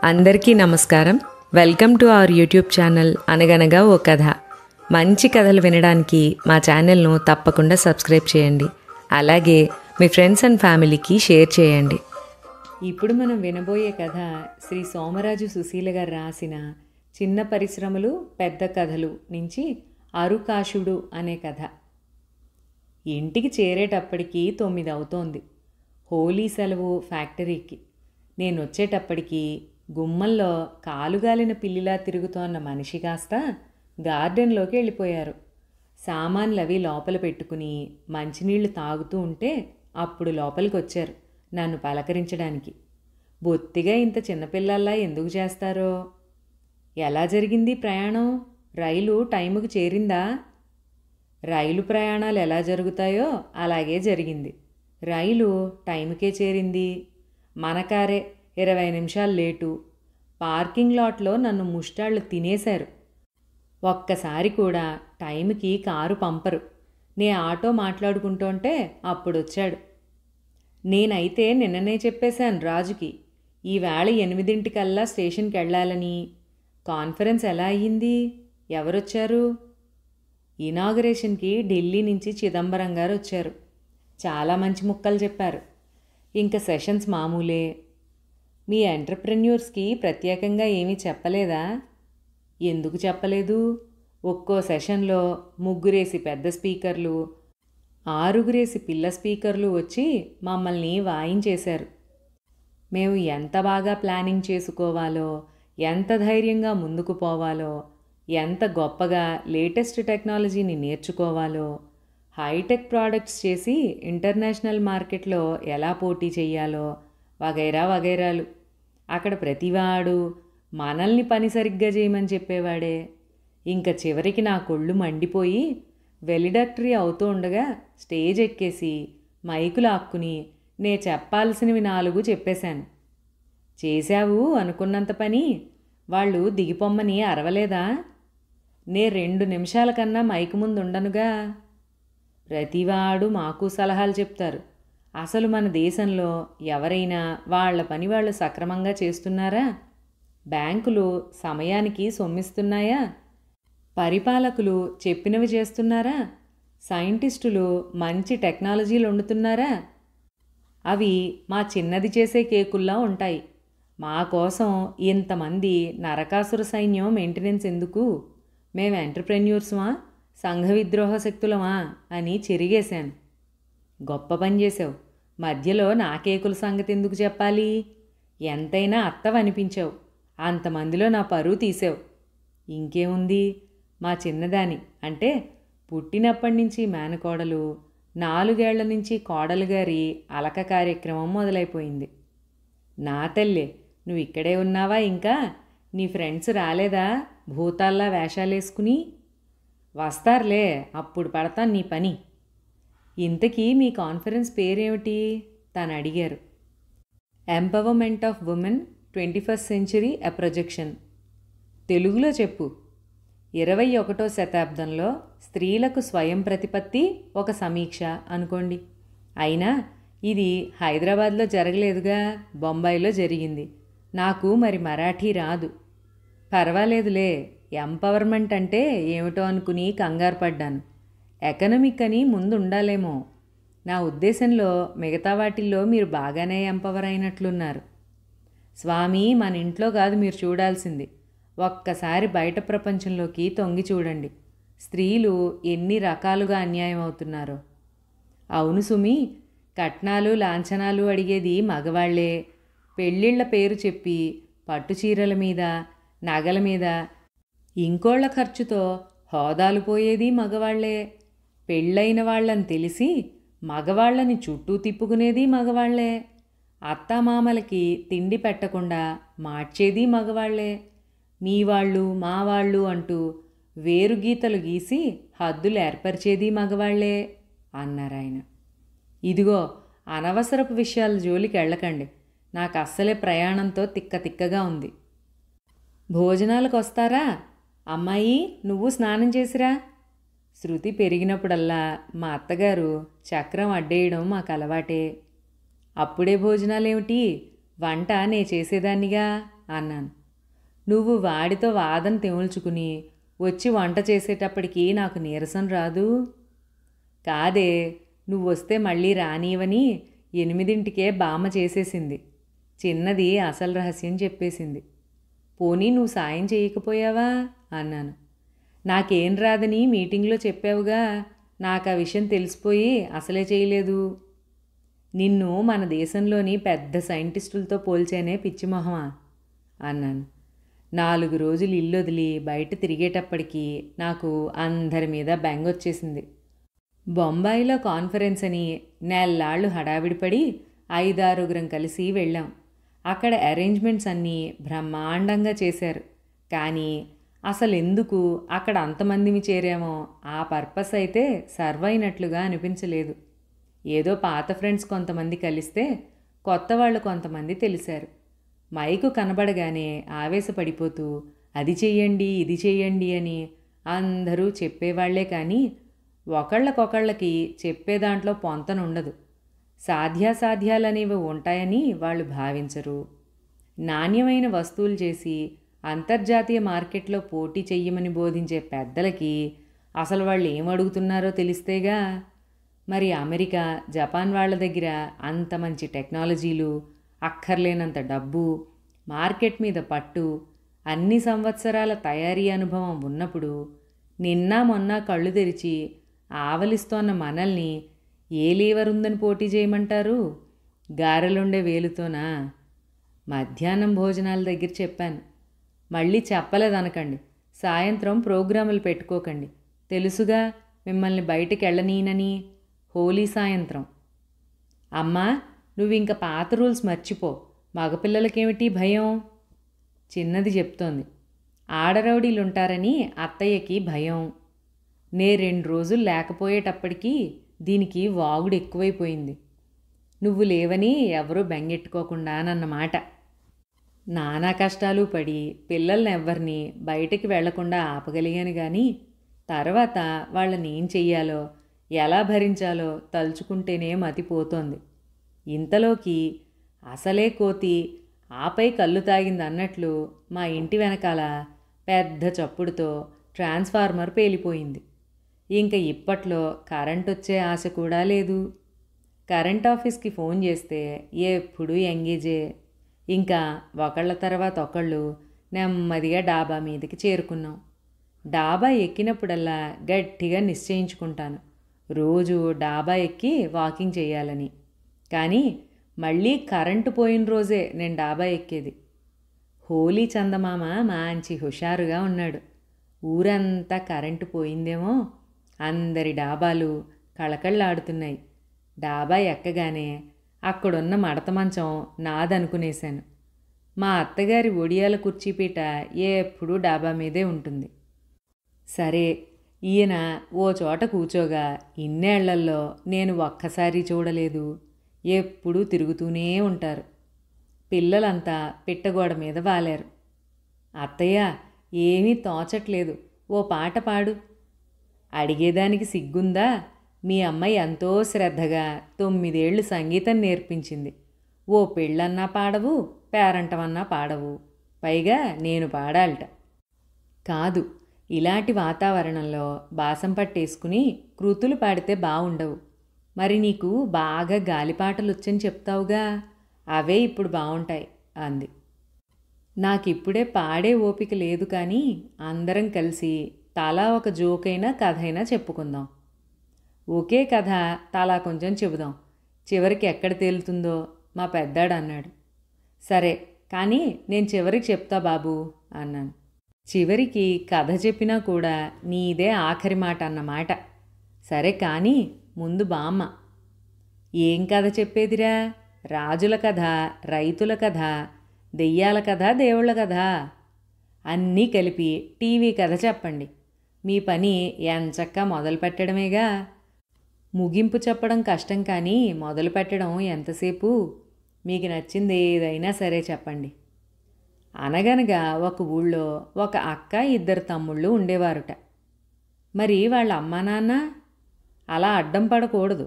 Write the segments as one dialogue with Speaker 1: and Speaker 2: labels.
Speaker 1: అందరికీ నమస్కారం. Welcome to our YouTube channel అనగనగా ఓ కథ. మంచి కథలు వినడానికి మా ఛానల్ను తప్పకుండా సబ్స్క్రైబ్ చేయండి. అలాగే మీ ఫ్రెండ్స్ అండ్ ఫ్యామిలీకి షేర్ చేయండి. ఇప్పుడు మనం వినబోయే కథ శ్రీ సోమరాజు సుశీల గారు రాసిన చిన్న పరిశ్రమలు పెద్ద కథలు నుంచి అరుకాశుడు అనే కథ. ఇంటికి చేరేటప్పటికి 9 అవుతోంది. హోలీ సెలవు ఫ్యాక్టరీకి. నేను వచ్చేటప్పటికి గుమ్మంలో కాలుగాలిన పిల్లిలా తిరుగుతోన్న మనిషి కాస్త గార్డెన్లోకి వెళ్ళిపోయారు. సామాన్లవి లోపల పెట్టుకుని మంచినీళ్లు తాగుతూ ఉంటే అప్పుడు లోపలికి వచ్చారు నన్ను పలకరించడానికి. బొత్తిగా ఇంత చిన్నపిల్లల్లా ఎందుకు చేస్తారో. ఎలా జరిగింది ప్రయాణం? రైలు టైముకు చేరిందా? రైలు ప్రయాణాలు ఎలా జరుగుతాయో అలాగే జరిగింది. రైలు టైంకే చేరింది. మన కారే 20 నిమిషాలు లేటు. పార్కింగ్ లాట్లో నన్ను ముష్టాళ్ళు తినేశారు. ఒక్కసారి కూడా టైంకి కారు పంపరు. నే ఆటో మాట్లాడుకుంటుంటే అప్పుడొచ్చాడు. నేనైతే నిన్ననే చెప్పేశాను రాజుకి, ఈవేళ 8 స్టేషన్కి వెళ్ళాలని. కాన్ఫరెన్స్ ఎలా అయ్యింది? ఎవరొచ్చారు? ఇనాగరేషన్కి ఢిల్లీ నుంచి చిదంబరం గారు వచ్చారు. చాలా మంచి ముక్కలు చెప్పారు. ఇంకా సెషన్స్ మామూలే. మీ ఎంటర్ప్రెన్యూర్స్కి ప్రత్యేకంగా ఏమీ చెప్పలేదా? ఎందుకు చెప్పలేదు? ఒక్కో సెషన్లో 3 పెద్ద స్పీకర్లు, 6 పిల్ల స్పీకర్లు వచ్చి మమ్మల్ని వాయించేశారు. మేము ఎంత బాగా ప్లానింగ్ చేసుకోవాలో, ఎంత ధైర్యంగా ముందుకు పోవాలో, ఎంత గొప్పగా లేటెస్ట్ టెక్నాలజీని నేర్చుకోవాలో, హైటెక్ ప్రోడక్ట్స్ చేసి ఇంటర్నేషనల్ మార్కెట్లో ఎలా పోటీ చెయ్యాలో వగైరా వగైరాలు. అక్కడ ప్రతివాడు మనల్ని పని సరిగ్గా చేయమని చెప్పేవాడే. ఇంకా చివరికి నా కొళ్ళు మండిపోయి వెలిడక్టరీ అవుతూ ఉండగా స్టేజ్ ఎక్కేసి మైకులు ఆక్కుని నే చెప్పాల్సినవి 4 చెప్పేశాను. చేశావు అనుకున్నంత పని వాళ్ళు దిగిపోమ్మని అరవలేదా? నే 2 నిమిషాల కన్నా మైకు ముందు ఉండనుగా. ప్రతివాడు మాకు సలహాలు చెప్తారు. అసలు మన దేశంలో ఎవరైనా వాళ్ళ పని వాళ్ళు సక్రమంగా చేస్తున్నారా? బ్యాంకులు సమయానికి సొమ్మిస్తున్నాయా? పరిపాలకులు చెప్పినవి చేస్తున్నారా? సైంటిస్టులు మంచి టెక్నాలజీలు వండుతున్నారా? అవి మా చిన్నది చేసే కేకుల్లా ఉంటాయి. మా కోసం ఇంతమంది నరకాసుర సైన్యం మెయింటెనెన్స్ ఎందుకు? మేము ఎంటర్ప్రెన్యూర్స్మా, సంఘ విద్రోహ శక్తులమా అని చెరిగేశాను. గొప్ప పని చేసావు. మధ్యలో నా కేకుల సంగతి ఎందుకు చెప్పాలి? ఎంతైనా అత్తవనిపించావు. అంతమందిలో నా పరువు తీసావు. ఇంకేముంది, మా చిన్నదాని అంటే పుట్టినప్పటి నుంచి మేనకోడలు, 4 ఏళ్ల నుంచి కోడలు గారి అలక కార్యక్రమం మొదలైపోయింది. నా తల్లే, నువ్వు ఇక్కడే ఉన్నావా? ఇంకా నీ ఫ్రెండ్స్ రాలేదా భూతాల్లా వేషాలేసుకుని? వస్తారులే, అప్పుడు పడతాను నీ పని. ఇంతకీ మీ కాన్ఫరెన్స్ పేరేమిటి? తను అడిగారు. Empowerment of women 21st century a projection. తెలుగులో చెప్పు. 21వ శతాబ్దంలో స్త్రీలకు స్వయం ప్రతిపత్తి ఒక సమీక్ష అనుకోండి. అయినా ఇది హైదరాబాద్లో జరగలేదుగా, బొంబాయిలో జరిగింది. నాకు మరి మరాఠీ రాదు. పర్వాలేదులే, ఎంపవర్మెంట్ అంటే ఏమిటో అనుకుని కంగారు పడ్డాను. ఎకనమిక్ అని ముందు ఉండాలేమో. నా ఉద్దేశంలో మిగతా వాటిల్లో మీరు బాగానే ఎంపవర్ అయినట్లున్నారు. స్వామి, మన ఇంట్లో కాదు మీరు చూడాల్సింది. ఒక్కసారి బయట ప్రపంచంలోకి తొంగి చూడండి. స్త్రీలు ఎన్ని రకాలుగా అన్యాయం అవుతున్నారో. అవును సుమి, కట్నాలు లాంఛనాలు అడిగేది మగవాళ్లే. పెళ్ళిళ్ళ పేరు చెప్పి పట్టుచీరల మీద, నగల మీద ఇంకోళ్ల ఖర్చుతో హోదాలు పోయేది మగవాళ్లే. పెళ్ళైన వాళ్ళని తెలిసి మగవాళ్ళని చుట్టూ తిప్పుకునేది మగవాళ్లే. అత్తామామలకి తిండి పెట్టకుండా మార్చేది మగవాళ్లే. మీ వాళ్ళు మా వాళ్ళు అంటూ వేరు గీతలు గీసి హద్దులు ఏర్పరిచేది మగవాళ్లే అన్నారాయన. ఇదిగో, అనవసరపు విషయాల జోలికి వెళ్ళకండి. నాకు అస్సలే ప్రయాణంతో తిక్కగా ఉంది. భోజనాలకు వస్తారా? అమ్మాయి, నువ్వు స్నానం చేసిరా. శృతి పెరిగినప్పుడల్లా మా అత్తగారు చక్రం అడ్డేయడం మాకు అలవాటే. అప్పుడే భోజనాలేమిటి, వంట నే చేసేదాన్నిగా అన్నాను. నువ్వు వాడితో వాదన తెముల్చుకుని వచ్చి వంట చేసేటప్పటికి నాకు నీరసం రాదు? కాదే, నువ్వొస్తే మళ్ళీ రానివని 8ంటికే బామ్మ చేసేసింది. చిన్నది అసలు రహస్యం చెప్పేసింది. పోనీ నువ్వు సాయం చేయకపోయావా అన్నాను. నాకేం రాదని మీటింగ్లో చెప్పావుగా, నాకు ఆ విషయం తెలిసిపోయి అసలే చేయలేదు. నిన్ను మన దేశంలోని పెద్ద సైంటిస్టులతో పోల్చేనే పిచ్చిమొహమా అన్నాను. 4 రోజులు ఇల్లొదిలి బయట తిరిగేటప్పటికీ నాకు అందరి మీద బెంగొచ్చేసింది. బొంబాయిలో కాన్ఫరెన్స్ అని నెల్లాళ్ళు హడావిడిపడి 5-6 కలిసి వెళ్ళాం. అక్కడ అరేంజ్మెంట్స్ అన్నీ బ్రహ్మాండంగా చేశారు. కానీ అసలెందుకు అక్కడ అంతమందిమి చేరామో ఆ పర్పస్ అయితే సర్వ్ అయినట్లుగా అనిపించలేదు. ఏదో పాత ఫ్రెండ్స్ కొంతమంది కలిస్తే కొత్త వాళ్ళు కొంతమంది తెలిశారు. మైకు కనబడగానే ఆవేశపడిపోతూ అది చెయ్యండి ఇది చెయ్యండి అని అందరూ చెప్పేవాళ్లే కానీ ఒకళ్ళకొకళ్ళకి చెప్పేదాంట్లో పొంతనుండదు. సాధ్యాసాధ్యాలనేవి ఉంటాయని వాళ్ళు భావించరు. నాణ్యమైన వస్తువులు చేసి అంతర్జాతీయ మార్కెట్లో పోటీ చెయ్యమని బోధించే పెద్దలకి అసలు వాళ్ళు ఏమడుగుతున్నారో తెలిస్తేగా. మరి అమెరికా, జపాన్ వాళ్ళ దగ్గర అంత మంచి టెక్నాలజీలు, అక్కర్లేనంత డబ్బు, మార్కెట్ మీద పట్టు, అన్ని సంవత్సరాల తయారీ అనుభవం ఉన్నప్పుడు నిన్న మొన్న కళ్ళు తెరిచి ఆవలిస్తోన్న మనల్ని ఏ లీవరుందని పోటీ చేయమంటారు? గారెలుండే వేలుతోనా? మధ్యాహ్నం భోజనాల దగ్గర చెప్పాను. మళ్ళీ చెప్పలేదనకండి. సాయంత్రం ప్రోగ్రాములు పెట్టుకోకండి. తెలుసుగా మిమ్మల్ని బయటికి వెళ్ళనీనని. హోలీ సాయంత్రం. అమ్మా, నువ్వింక పాత రూల్స్ మర్చిపో. మగపిల్లలకేమిటి భయం? చిన్నది చెప్తోంది. ఆడరౌడీలుంటారని అత్తయ్యకి భయం. నే 2 రోజులు లేకపోయేటప్పటికీ దీనికి వాగుడు ఎక్కువైపోయింది. నువ్వు లేవని ఎవరూ బెంగెట్టుకోకుండానన్నమాట. నానా కష్టాలు పడి పిల్లల్నెవ్వరినీ బయటికి వెళ్లకుండా ఆపగలిగాను కానీ తర్వాత వాళ్ళని ఏం చెయ్యాలో ఎలా భరించాలో తలుచుకుంటేనే మతిపోతోంది. ఇంతలోకి అసలే కోతి ఆపై కళ్ళు తాగిందన్నట్లు మా ఇంటి వెనకాల పెద్ద చప్పుడుతో ట్రాన్స్ఫార్మర్ పేలిపోయింది. ఇంక ఇప్పట్లో కరెంటొచ్చే ఆశ కూడా లేదు. కరెంట్ ఆఫీస్కి ఫోన్ చేస్తే ఎప్పుడూ ఎంగేజే. ఇంకా ఒకళ్ళ తర్వాత ఒకళ్ళు నెమ్మదిగా డాబా మీదకి చేరుకున్నాం. డాబా ఎక్కినప్పుడల్లా గట్టిగా నిశ్చయించుకుంటాను రోజు డాబా ఎక్కి వాకింగ్ చేయాలని. కానీ మళ్ళీ కరెంటు పోయిన రోజే నేను డాబా ఎక్కేది. హోలీ చందమామ మంచి హుషారుగా ఉన్నాడు. ఊరంతా కరెంటు పోయిందేమో, అందరి డాబాలు కళకళ్ళాడుతున్నాయి. డాబా ఎక్కగానే అక్కడున్న మడత మంచం నాదనుకునేశాను. మా అత్తగారి ఒడియాల కుర్చీపీట ఎప్పుడూ డాబా మీదే ఉంటుంది. సరే, ఈయన ఓ చోట కూచోగా ఇన్నేళ్లల్లో నేను ఒక్కసారి చూడలేదు. ఎప్పుడూ తిరుగుతూనే ఉంటారు. పిల్లలంతా పిట్టగోడ మీద వాలారు. అత్తయ్య, ఏమీ తోచట్లేదు, ఓ పాట పాడు. అడిగేదానికి సిగ్గుందా? మీ అమ్మాయి ఎంతో శ్రద్ధగా 9 ఏళ్లు సంగీతం నేర్పించింది. ఓ పెళ్ళన్నా పాడవు, పేరంటమన్నా పాడవు, పైగా నేను పాడాలట. కాదు, ఇలాంటి వాతావరణంలో బాసం పట్టేసుకుని కృతులు పాడితే బావుండవు. మరి నీకు బాగా గాలిపాటలొచ్చని చెప్తావుగా, అవే ఇప్పుడు బావుంటాయి అంది. నాకిప్పుడే పాడే ఓపిక లేదు కానీ అందరం కలిసి తలా ఒక జోకైనా కథైనా చెప్పుకుందాం. ఒకే కథ తలా కొంచెం చెబుదాం, చివరికి ఎక్కడ తేలుతుందో మా పెద్దాడు అన్నాడు. సరే కానీ నేను చివరికి చెప్తా బాబు అన్నాను. చివరికి కథ చెప్పినా కూడా నీదే ఆఖరి మాట అన్నమాట. సరే కానీ ముందు బామ్మ. ఏం కథ చెప్పేదిరా? రాజుల కథ, రైతుల కథ, దెయ్యాల కథ, దేవుళ్ళ కథ అన్నీ కలిపి టీవీ కథ చెప్పండి. మీ పని ఎంచక్కా మొదలు పెట్టడమేగా. ముగింపు చెప్పడం కష్టం కానీ మొదలు పెట్టడం ఎంతసేపు? మీకు నచ్చింది ఏదైనా సరే చెప్పండి. అనగనగా ఒక ఊళ్ళో ఒక అక్క, 2 తమ్ముళ్ళు ఉండేవారుట. మరి వాళ్ళ అమ్మా నాన్న? అలా అడ్డం పడకూడదు.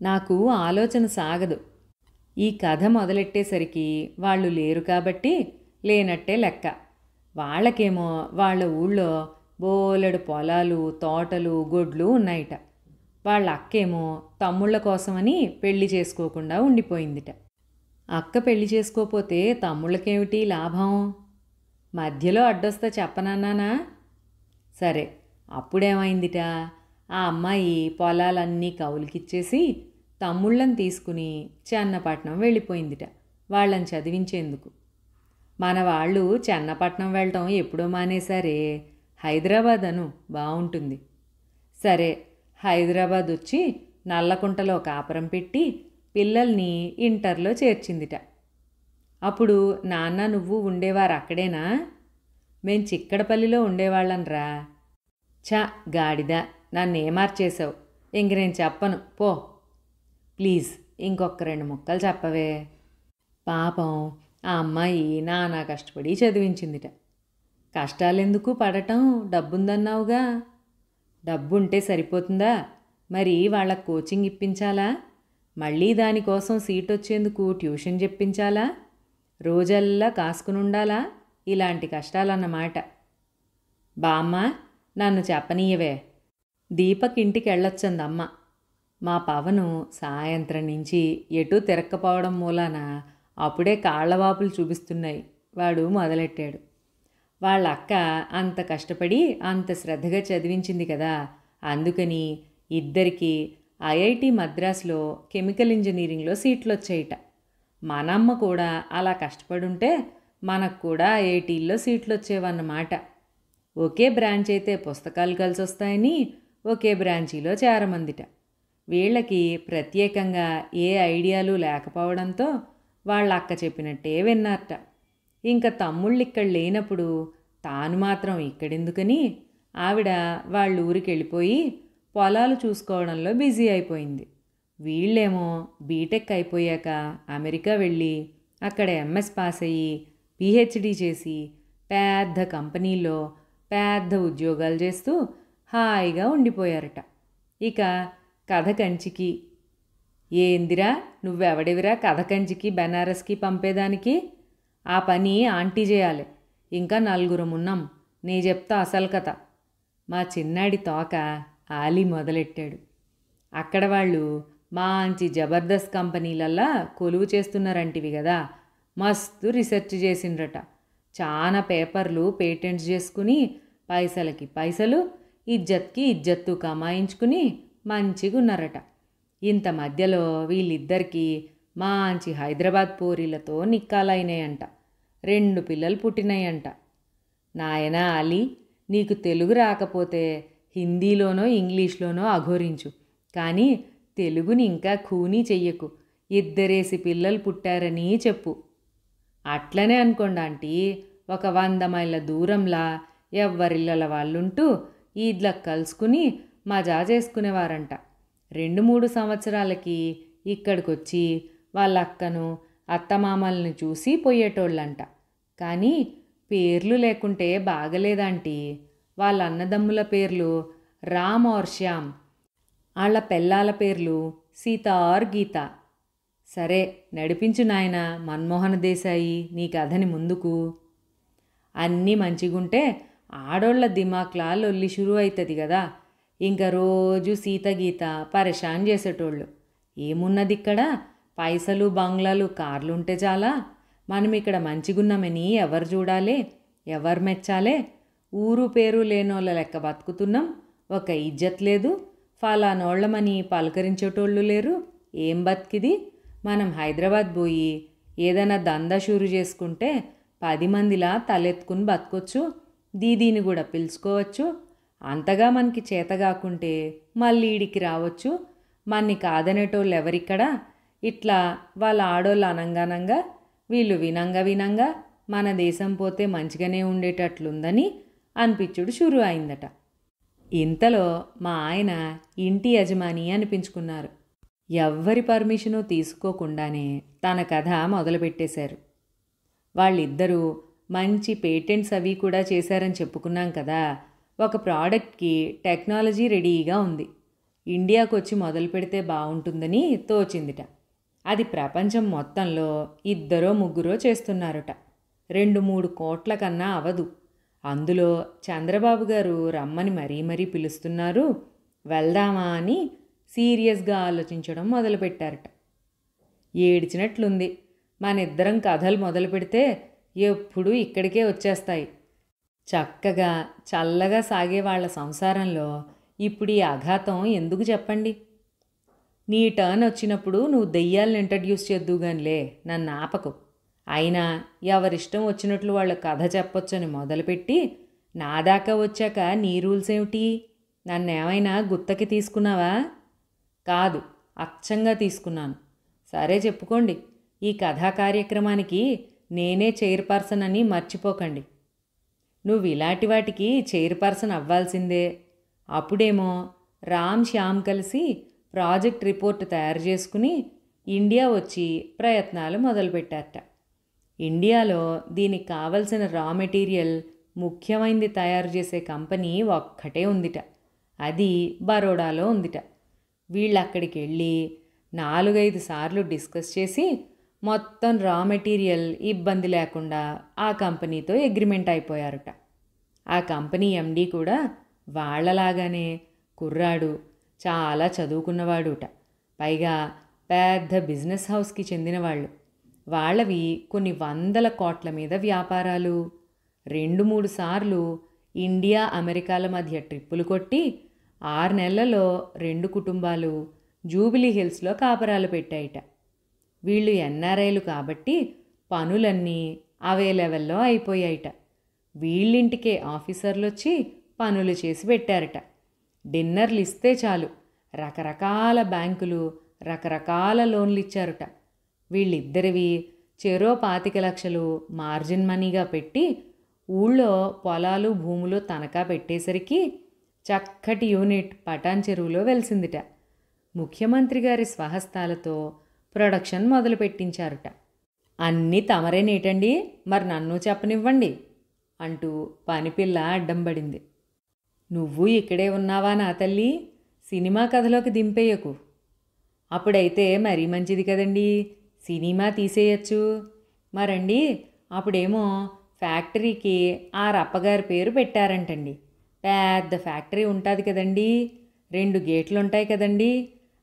Speaker 1: నాకు ఆలోచన సాగదు. ఈ కథ మొదలెట్టేసరికి వాళ్ళు లేరు కాబట్టి లేనట్టే లెక్క. వాళ్ళకేమో వాళ్ళ ఊళ్ళో బోలెడు పొలాలు, తోటలు, గొడ్లు ఉన్నాయిట. వాళ్ళ అక్కేమో తమ్ముళ్ళ కోసమని పెళ్లి చేసుకోకుండా ఉండిపోయిందిట. అక్క పెళ్లి చేసుకోపోతే తమ్ముళ్ళకేమిటి లాభం? మధ్యలో అడ్డొస్తా చెప్పనన్నానా? సరే, అప్పుడేమైందిట, ఆ అమ్మాయి పొలాలన్నీ కౌలుకిచ్చేసి తమ్ముళ్ళని తీసుకుని చెన్నపట్నం వెళ్ళిపోయిందిట వాళ్ళని చదివించేందుకు. మన వాళ్ళు చెన్నపట్నం వెళ్ళటం ఎప్పుడో మానేశారే, హైదరాబాద్ అను బాగుంటుంది. సరే, హైదరాబాద్ వచ్చి నల్లకుంటలో కాపురం పెట్టి పిల్లల్ని ఇంటర్లో చేర్చిందిట. అప్పుడు నాన్న నువ్వు ఉండేవారు అక్కడేనా? మేం చిక్కడపల్లిలో ఉండేవాళ్ళంరా. ఛ గాడిద, నన్నేమార్చేశావు. ఇంక నేను చెప్పను పో. ప్లీజ్ ఇంకొక 2 ముక్కలు చెప్పవే. పాపం ఆ అమ్మాయి నానా కష్టపడి చదివించిందిట. కష్టాలెందుకు పడటం, డబ్బుందన్నావుగా. డబ్బుంటే సరిపోతుందా? మరి వాళ్ళకు కోచింగ్ ఇప్పించాలా? మళ్ళీ దానికోసం సీట్ వచ్చేందుకు ట్యూషన్ చెప్పించాలా? రోజల్లా కాసుకుని ఉండాలా? ఇలాంటి కష్టాలన్నమాట. బామ్మ, నన్ను చెప్పనీయవే. దీపక్ ఇంటికి వెళ్ళొచ్చందమ్మ. మా పవను సాయంత్రం నుంచి ఎటూ తిరక్కపోవడం మూలాన అప్పుడే కాళ్లవాపులు చూపిస్తున్నాయి. వాడు మొదలెట్టాడు. వాళ్ళ అక్క అంత కష్టపడి అంత శ్రద్ధగా చదివించింది కదా, అందుకని ఇద్దరికీ ఐఐటి మద్రాసులో కెమికల్ ఇంజనీరింగ్లో సీట్లు వచ్చాయిట. మనమ్మ కూడా అలా కష్టపడుంటే మనకు కూడా ఐఐటీల్లో సీట్లు వచ్చేవన్నమాట. ఒకే బ్రాంచ్ అయితే పుస్తకాలు కలిసి వస్తాయని ఒకే బ్రాంచీలో చేరమందిట. వీళ్ళకి ప్రత్యేకంగా ఏ ఐడియాలు లేకపోవడంతో వాళ్ళ అక్క చెప్పినట్టే విన్నారట. ఇంకా తమ్ముళ్ళు ఇక్కడ లేనప్పుడు తాను మాత్రం ఇక్కడెందుకని ఆవిడ వాళ్ళ ఊరికి వెళ్ళిపోయి పొలాలు చూసుకోవడంలో బిజీ అయిపోయింది. వీళ్ళేమో బీటెక్ అయిపోయాక అమెరికా వెళ్ళి అక్కడ ఎంఎస్ పాస్ అయ్యి పిహెచ్డి చేసి పెద్ద కంపెనీలో పెద్ద ఉద్యోగాలు చేస్తూ హాయిగా ఉండిపోయారట. ఇక కథ కంచికి. ఏందిరా నువ్వెవడివిరా కథ కంచికి బెనారస్కి పంపేదానికి? ఆ పని ఆంటీ చేయాలి. ఇంకా 4 ఉన్నాం. నే చెప్తా అసలు కథ. మా చిన్నాడి తోక ఆలీ మొదలెట్టాడు. అక్కడ వాళ్ళు మంచి జబర్దస్త్ కంపెనీలల్లా కొలువు చేస్తున్నారంటివి కదా, మస్తు రీసెర్చ్ చేసిండ్రట. చాలా పేపర్లు పేటెంట్స్ చేసుకుని పైసలకి పైసలు, ఇజ్జత్కి ఇజ్జత్తు కమాయించుకుని మంచిగున్నారట. ఇంత మధ్యలో వీళ్ళిద్దరికీ మంచి హైదరాబాద్ పోరీలతో నిక్కాలైనాయంట. 2 పిల్లలు పుట్టినాయంట. నాయనా అలీ, నీకు తెలుగు రాకపోతే హిందీలోనో ఇంగ్లీష్లోనో అఘోరించు, కానీ తెలుగుని ఇంకా ఖూనీ చెయ్యకు. 2 పిల్లలు పుట్టారని చెప్పు. అట్లనే అనుకోండి ఆంటీ, ఒక 100 మైళ్ళ దూరంలా ఎవ్వరిళ్ళల వాళ్ళుంటూ ఈద్లకు కలుసుకుని మజా చేసుకునేవారంట. 2-3 సంవత్సరాలకి ఇక్కడికొచ్చి వాళ్ళ అక్కను అత్తమామల్ని చూసి పోయేటోళ్ళంట. కానీ పేర్లు లేకుంటే బాగలేదంటీ. వాళ్ళ అన్నదమ్ముల పేర్లు రామ్ ఆర్ శ్యామ్, వాళ్ళ పెళ్ళాల పేర్లు సీత ఆర్ గీత. సరే నడిపించు నాయన మన్మోహన దేశాయి నీ కథని ముందుకు. అన్నీ మంచిగుంటే ఆడోళ్ల దిమాక్లా లొల్లి షురు అవుతుంది కదా. ఇంకా రోజు సీత గీత పరేషాన్ చేసేటోళ్ళు. ఏమున్నది ఇక్కడ? పైసలు, బంగ్లాలు, కార్లుంటే చాలా. మనం ఇక్కడ మంచిగున్నామని ఎవరు చూడాలి, ఎవరు మెచ్చాలే? ఊరు పేరు లేనోళ్ళ లెక్క బతుకుతున్నాం. ఒక ఇజ్జత్ లేదు, ఫలానోళ్లమని పలకరించేటోళ్ళు లేరు. ఏం బతికిది? మనం హైదరాబాద్ పోయి ఏదైనా దందా షూరు చేసుకుంటే 10 మందిలా తలెత్తుకుని బతకొచ్చు, దీదీని కూడా పిలుచుకోవచ్చు. అంతగా మనకి చేతగాకుంటే మళ్ళీ ఈడికి రావచ్చు. మన్ని కాదనేటోళ్ళు ఎవరిక్కడ? ఇట్లా వాళ్ళ ఆడోళ్ళు అనంగానంగా వీళ్ళు వినంగా మన దేశం పోతే మంచిగానే ఉండేటట్లుందని అనిపించుడు షురు అయిందట. ఇంతలో మా ఆయన ఇంటి యజమాని అనిపించుకున్నారు. ఎవ్వరి పర్మిషను తీసుకోకుండానే తన కథ మొదలుపెట్టేశారు. వాళ్ళిద్దరూ మంచి పేటెంట్స్ అవి కూడా చేశారని చెప్పుకున్నాం కదా. ఒక ప్రోడక్ట్కి టెక్నాలజీ రెడీగా ఉంది. ఇండియాకు వచ్చి మొదలు పెడితే బాగుంటుందని తోచిందిట. అది ప్రపంచం మొత్తంలో 2-3 చేస్తున్నారట. 2-3 కోట్ల కన్నా అవదు. అందులో చంద్రబాబు గారు రమ్మని మరీ పిలుస్తున్నారు. వెళ్దామా అని సీరియస్గా ఆలోచించడం మొదలుపెట్టారట. ఏడ్చినట్లుంది. మనిద్దరం కథలు మొదలు పెడితే ఎప్పుడూ ఇక్కడికే వచ్చేస్తాయి. చక్కగా చల్లగా సాగే వాళ్ళ సంసారంలో ఇప్పుడు ఈ అఘాతం ఎందుకు చెప్పండి? నీ టర్న్ వచ్చినప్పుడు నువ్వు దెయ్యాలను ఇంట్రడ్యూస్ చేద్దువుగానిలే, నన్ను ఆపకు. అయినా ఎవరిష్టం వచ్చినట్లు వాళ్ళ కథ చెప్పొచ్చని మొదలుపెట్టి నా దాకా వచ్చాక నీ రూల్స్ ఏమిటి? నన్నేమైనా గుత్తకి తీసుకున్నావా? కాదు, అచ్చంగా తీసుకున్నాను. సరే చెప్పుకోండి. ఈ కథా కార్యక్రమానికి నేనే చైర్పర్సన్ అని మర్చిపోకండి. నువ్వు ఇలాంటి వాటికి చైర్పర్సన్ అవ్వాల్సిందే. అప్పుడేమో రామ్ శ్యామ్ కలిసి ప్రాజెక్ట్ రిపోర్ట్ తయారు చేసుకుని ఇండియా వచ్చి ప్రయత్నాలు మొదలుపెట్టారట. ఇండియాలో దీనికి కావలసిన రా మెటీరియల్ ముఖ్యమైనది తయారు చేసే కంపెనీ ఒక్కటే ఉందిట. అది బరోడాలో ఉందిట. వీళ్ళు అక్కడికి వెళ్ళి 4-5 సార్లు డిస్కస్ చేసి మొత్తం రా మెటీరియల్ ఇబ్బంది లేకుండా ఆ కంపెనీతో అగ్రిమెంట్ అయిపోయారట. ఆ కంపెనీ ఎండీ కూడా వాళ్లలాగానే కుర్రాడు, చాలా చదువుకున్నవాడుట. పైగా పెద్ద బిజినెస్ హౌస్కి చెందినవాళ్ళు. వాళ్ళవి కొన్ని 100 కోట్ల మీద వ్యాపారాలు. 2-3 సార్లు ఇండియా అమెరికాల మధ్య ట్రిప్పులు కొట్టి 6 నెలలలో 2 కుటుంబాలు జూబిలీ హిల్స్లో కాపరాలు పెట్టాయిట. వీళ్ళు ఎన్ఆర్ఐలు కాబట్టి పనులన్నీ అవే లెవెల్లో అయిపోయాయిట. వీళ్ళింటికే ఆఫీసర్లు వచ్చి పనులు చేసి పెట్టారట. డిన్నర్లు ఇస్తే చాలు రకరకాల బ్యాంకులు రకరకాల లోన్లు ఇచ్చారట. వీళ్ళిద్దరివి చెరో 25 లక్షలు మార్జిన్ మనీగా పెట్టి ఊళ్ళో పొలాలు భూములు తనఖా పెట్టేసరికి చక్కటి యూనిట్ పటాన్ చెరువులో వెలిసిందిట. ముఖ్యమంత్రి గారి స్వహస్తాలతో ప్రొడక్షన్ మొదలుపెట్టించారట. అన్నీ తమరేనేటండి, మరి నన్ను చెప్పనివ్వండి అంటూ పనిపిల్ల అడ్డం పడింది. నువ్వు ఇక్కడే ఉన్నావా నా తల్లి? సినిమా కథలోకి దింపేయకు. అప్పుడైతే మరీ మంచిది కదండి, సినిమా తీసేయచ్చు. మరండి అప్పుడేమో ఫ్యాక్టరీకి ఆ రప్పగారి పేరు పెట్టారంటండి. పెద్ద ఫ్యాక్టరీ ఉంటుంది కదండి, 2 గేట్లు ఉంటాయి కదండి.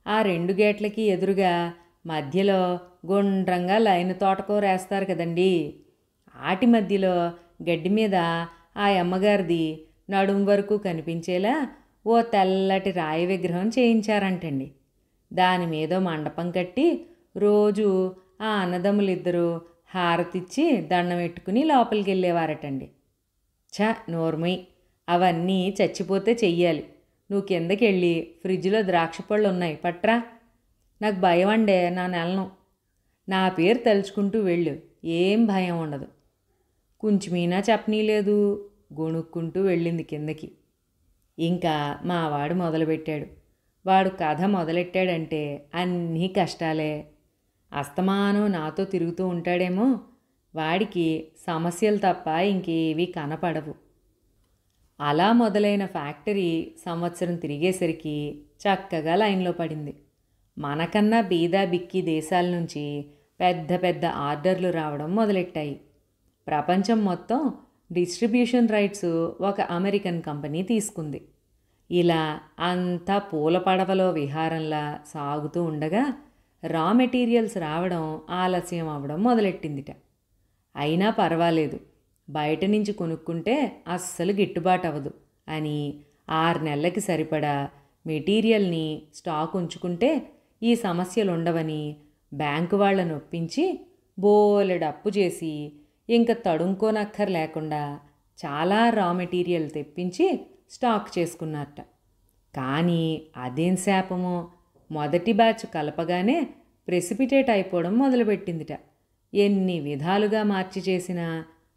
Speaker 1: ఆ 2 గేట్లకి ఎదురుగా మధ్యలో గుండ్రంగా లైన్ తోటకూరేస్తారు కదండి. ఆటి మధ్యలో గడ్డి మీద ఆ అమ్మగారిది నడుం వరకు కనిపించేలా ఓ తెల్లటి రాయి విగ్రహం చేయించారంటండి. దాని మీదో మండపం కట్టి రోజు ఆ అన్నదమ్ములిద్దరూ హారతిచ్చి దండం పెట్టుకుని లోపలికి వెళ్ళేవారటండి. నోర్మయ్, అవన్నీ చచ్చిపోతే చెయ్యాలి. నువ్వు కిందకి వెళ్ళి ఫ్రిడ్జ్లో ద్రాక్ష పళ్ళు ఉన్నాయి పట్రా. నాకు భయం అండే, నా నెలను. నా పేరు తలుచుకుంటూ వెళ్ళు, ఏం భయం ఉండదు. కొంచెమీనా చెప్పనీలేదు. గొణుక్కుంటూ వెళ్ళింది కిందకి. ఇంకా మావాడు మొదలుపెట్టాడు. వాడు కథ మొదలెట్టాడంటే అన్నీ కష్టాలే. అస్తమానం నాతో తిరుగుతూ ఉంటాడేమో, వాడికి సమస్యలు తప్ప ఇంకేవీ కనపడవు. అలా మొదలైన ఫ్యాక్టరీ సంవత్సరం తిరిగేసరికి చక్కగా లైన్లో పడింది. మనకన్నా బీదా బిక్కి దేశాల నుంచి పెద్ద పెద్ద ఆర్డర్లు రావడం మొదలెట్టాయి. ప్రపంచం మొత్తం డిస్ట్రిబ్యూషన్ రైట్స్ ఒక అమెరికన్ కంపెనీ తీసుకుంది. ఇలా అంతా పూల పడవలో విహారంలా సాగుతూ ఉండగా రా మెటీరియల్స్ రావడం ఆలస్యం అవ్వడం మొదలెట్టిందిట. అయినా పర్వాలేదు, బయట నుంచి కొనుక్కుంటే అస్సలు గిట్టుబాటు అవ్వదు అని 6 నెలలకి సరిపడా మెటీరియల్ని స్టాక్ ఉంచుకుంటే ఈ సమస్యలు ఉండవని బ్యాంకు వాళ్ళను ఒప్పించి బోలెడు అప్పు చేసి ఇంకా తడుంకోనక్కర్ లేకుండా చాలా రా మెటీరియల్ తెప్పించి స్టాక్ చేసుకున్నారట. కానీ అదేం శాపమో, మొదటి బ్యాచ్ కలపగానే ప్రెసిపిటేట్ అయిపోవడం మొదలుపెట్టిందిట. ఎన్ని విధాలుగా మార్చి చేసినా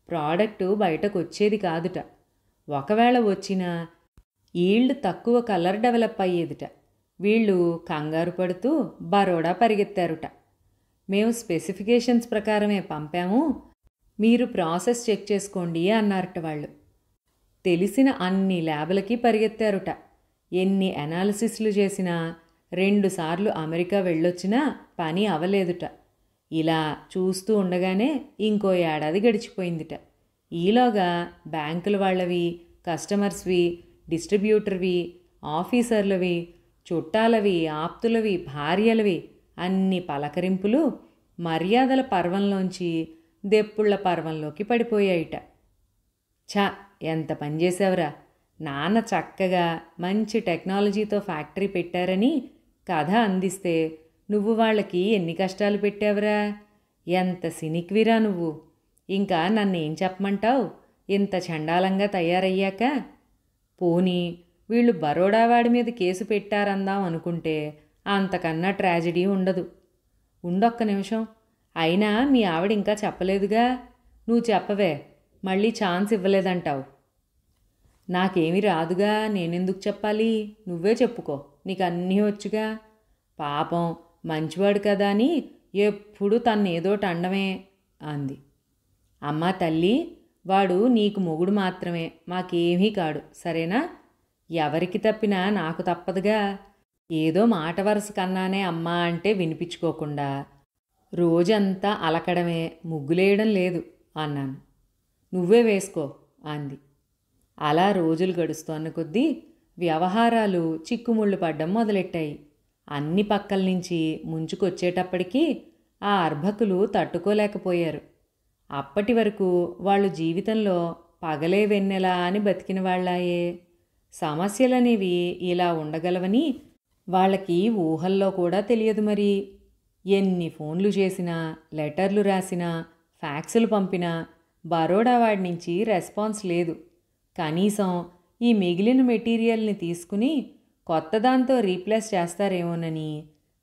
Speaker 1: ప్రోడక్టు బయటకు వచ్చేది కాదుట. ఒకవేళ వచ్చినా ఈల్డ్ తక్కువ కలర్ డెవలప్ అయ్యేదిట. వీళ్ళు కంగారు పడుతూ బరోడా పరిగెత్తారుట. మేము స్పెసిఫికేషన్స్ ప్రకారమే పంపాము, మీరు ప్రాసెస్ చెక్ చేసుకోండి అన్నారట వాళ్ళు. తెలిసిన అన్ని ల్యాబులకి పరిగెత్తారుట. ఎన్ని అనాలిసిస్లు చేసినా 2 సార్లు అమెరికా వెళ్ళొచ్చినా పని అవలేదుట. ఇలా చూస్తూ ఉండగానే ఇంకో ఏడాది గడిచిపోయిందిట. ఈలోగా బ్యాంకుల వాళ్ళవి, కస్టమర్స్వి, డిస్ట్రిబ్యూటర్వి, ఆఫీసర్లవి, చుట్టాలవి, ఆప్తులవి, భార్యలవి అన్ని పలకరింపులు మర్యాదల పర్వంలోంచి దెప్పుళ్ల పర్వంలోకి పడిపోయాయిట. ఛ, ఎంత పనిచేసావురా! నాన్న చక్కగా మంచి టెక్నాలజీతో ఫ్యాక్టరీ పెట్టారని కథ అందిస్తే నువ్వు వాళ్ళకి ఎన్ని కష్టాలు పెట్టావురా! ఎంత సినిక్విరా నువ్వు! ఇంకా నన్నేం చెప్పమంటావు ఇంత చండాలంగా తయారయ్యాక? పోనీ వీళ్ళు బరోడా వాడి మీద కేసు పెట్టారందాం అనుకుంటే అంతకన్నా ట్రాజడీ ఉండదు. ఉండొక్క నిమిషం. అయినా మీ ఆవిడ ఇంకా చెప్పలేదుగా. నువ్వు చెప్పవే, మళ్ళీ ఛాన్స్ ఇవ్వలేదంటావు. నాకేమీ రాదుగా, నేనెందుకు చెప్పాలి? నువ్వే చెప్పుకో, నీకు అన్నీ వచ్చుగా. పాపం మంచివాడు కదా అని ఎప్పుడూ తన్నేదోటి అండమే అంది. అమ్మా తల్లి, వాడు నీకు మొగుడు మాత్రమే, మాకేమీ కాడు, సరేనా? ఎవరికి తప్పినా నాకు తప్పదుగా. ఏదో మాట వరుస కన్నానే అమ్మా అంటే వినిపించుకోకుండా రోజంతా అలకడమే, ముగ్గులేయడం లేదు అన్నాను. నువ్వే వేసుకో అంది. అలా రోజులు గడుస్తోన్న కొద్దీ వ్యవహారాలు చిక్కుముళ్ళు పడ్డం మొదలెట్టాయి. అన్ని పక్కల నుంచి ముంచుకొచ్చేటప్పటికీ ఆ అర్భకులు తట్టుకోలేకపోయారు. అప్పటి వరకు వాళ్ళు జీవితంలో పగలే వెన్నెలా అని బతికిన వాళ్ళాయే. సమస్యలనేవి ఇలా ఉండగలవని వాళ్ళకి ఊహల్లో కూడా తెలియదు మరి. ఎన్ని ఫోన్లు చేసినా, లెటర్లు రాసినా, ఫ్యాక్సులు పంపినా బరోడా వాడి నుంచి రెస్పాన్స్ లేదు. కనీసం ఈ మిగిలిన మెటీరియల్ని తీసుకుని కొత్తదాంతో రీప్లేస్ చేస్తారేమోనని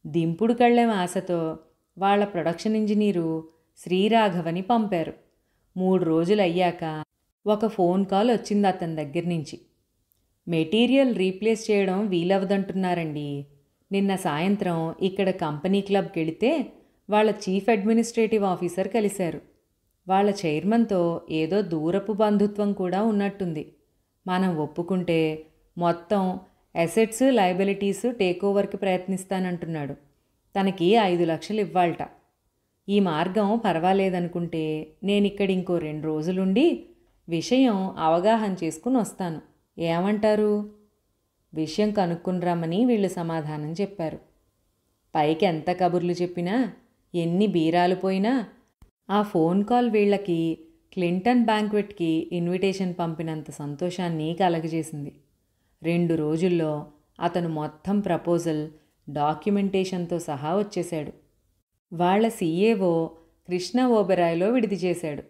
Speaker 1: దింపుడు కళ్ళెం ఆశతో వాళ్ళ ప్రొడక్షన్ ఇంజనీరు శ్రీరాఘవని పంపారు. 3 రోజులయ్యాక ఒక ఫోన్ కాల్ వచ్చింది అతని దగ్గర నుంచి. మెటీరియల్ రీప్లేస్ చేయడం వీలవదంటున్నారండి. నిన్న సాయంత్రం ఇక్కడ కంపెనీ క్లబ్కి వెళితే వాళ్ళ చీఫ్ అడ్మినిస్ట్రేటివ్ ఆఫీసర్ కలిశారు. వాళ్ళ చైర్మన్తో ఏదో దూరపు బంధుత్వం కూడా ఉన్నట్టుంది. మనం ఒప్పుకుంటే మొత్తం అసెట్స్, లయబిలిటీస్ టేక్ ఓవర్కి ప్రయత్నిస్తానంటున్నాడు. తనకి 5 లక్షలు ఇవ్వాలట. ఈ మార్గం పర్వాలేదనుకుంటే నేనిక్కడ ఇంకో 2 రోజులుండి విషయం అవగాహన చేసుకుని వస్తాను. ఏమంటారు? విషయం కనుక్కుని రమ్మని వీళ్ళు సమాధానం చెప్పారు. పైకి ఎంత కబుర్లు చెప్పినా, ఎన్ని బీరాలు పోయినా ఆ ఫోన్ కాల్ వీళ్ళకి క్లింటన్ బ్యాంక్వెట్కి ఇన్విటేషన్ పంపినంత సంతోషాన్ని కలగజేసింది. 2 రోజుల్లో అతను మొత్తం ప్రపోజల్, డాక్యుమెంటేషన్తో సహా వచ్చేశాడు. వాళ్ల సీఏఓ కృష్ణ ఓబెరాయ్లో విడిది చేశాడు.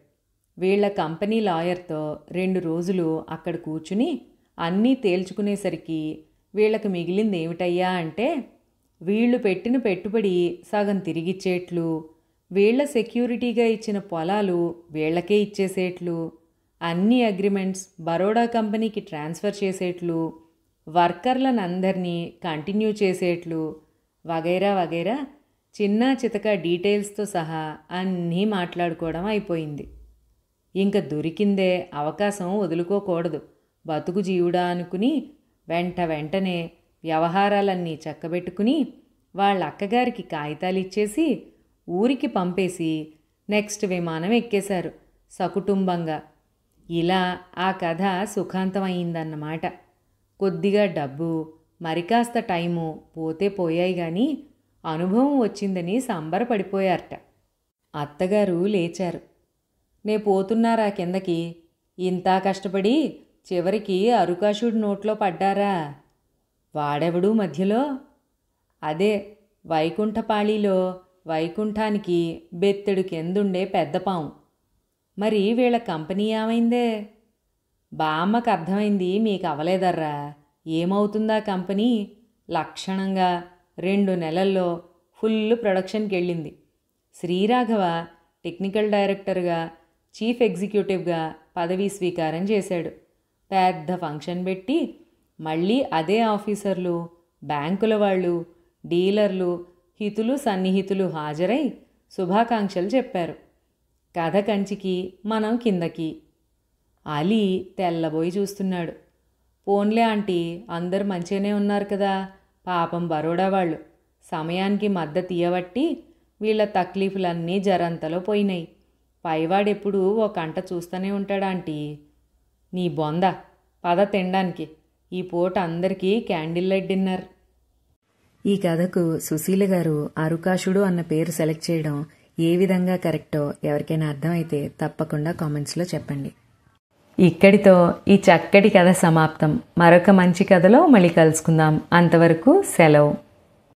Speaker 1: వీళ్ల కంపెనీ లాయర్తో 2 రోజులు అక్కడ కూర్చుని అన్నీ తేల్చుకునేసరికి వీళ్లకు మిగిలింది ఏమిటయ్యా అంటే, వీళ్లు పెట్టిన పెట్టుబడి సగం తిరిగిచ్చేట్లు, వీళ్ల సెక్యూరిటీగా ఇచ్చిన పొలాలు వీళ్లకే ఇచ్చేసేట్లు, అన్ని అగ్రిమెంట్స్ బరోడా కంపెనీకి ట్రాన్స్ఫర్ చేసేట్లు, వర్కర్లనందరినీ కంటిన్యూ చేసేట్లు, వగైరా వగైరా చిన్నా చితక డీటెయిల్స్తో సహా అన్నీ మాట్లాడుకోవడం అయిపోయింది. ఇంక దొరికిందే అవకాశం వదులుకోకూడదు, బతుకు జీవుడా అనుకుని వెంటనే వ్యవహారాలన్నీ చక్కబెట్టుకుని వాళ్ళ అక్కగారికి కాగితాలు ఇచ్చేసి ఊరికి పంపేసి నెక్స్ట్ విమానం ఎక్కేశారు సకుటుంబంగా. ఇలా ఆ కథ సుఖాంతమయ్యిందన్నమాట. కొద్దిగా డబ్బు, మరికాస్త టైము పోతే పోయాయి కానీ అనుభవం వచ్చిందని సంబరపడిపోయారట. అత్తగారు లేచారు. నే పోతున్నారా కిందకి? ఇంతా కష్టపడి చివరికి అరుకాషుడి నోట్లో పడ్డారా? వాడెవడు మధ్యలో? అదే వైకుంఠపాళిలో వైకుంఠానికి బెత్తెడు కిందుండే పెద్ద పాము. మరి వీళ్ళ కంపెనీ ఏమైందే? బామ్మకు అర్థమైంది, మీకు అవలేదర్రా. ఏమవుతుందా కంపెనీ? లక్షణంగా 2 నెలల్లో ఫుల్ ప్రొడక్షన్కి వెళ్ళింది. శ్రీరాఘవ టెక్నికల్ డైరెక్టర్గా, చీఫ్ ఎగ్జిక్యూటివ్గా పదవీ స్వీకారం చేశాడు. పెద్ద ఫంక్షన్ పెట్టి మళ్ళీ అదే ఆఫీసర్లు, బ్యాంకుల వాళ్ళు, డీలర్లు, హితులు సన్నిహితులు హాజరై శుభాకాంక్షలు చెప్పారు. కథ కంచికి, మనం కిందకి. అలీ తెల్లబోయి చూస్తున్నాడు. పోన్లే ఆంటీ, అందరు మంచిగానే ఉన్నారు కదా. పాపం బరోడా వాళ్ళు సమయానికి మద్దతు ఇయ్యబట్టి వీళ్ళ తక్లీఫులన్నీ జరంతలో పోయినాయి. పైవాడెప్పుడు ఓ కంట చూస్తూనే ఉంటాడాంటీ. నీ బొంద, పద తినడానికి. ఈ పూట అందరికీ క్యాండిల్ లైట్ డిన్నర్. ఈ కథకు సుశీల గారు అరుకాషుడు అన్న పేరు సెలెక్ట్ చేయడం ఏ విధంగా కరెక్టో ఎవరికైనా అర్థమైతే తప్పకుండా కామెంట్స్లో చెప్పండి. ఇక్కడితో ఈ చక్కటి కథ సమాప్తం. మరొక మంచి కథలో మళ్ళీ కలుసుకుందాం. అంతవరకు సెలవు.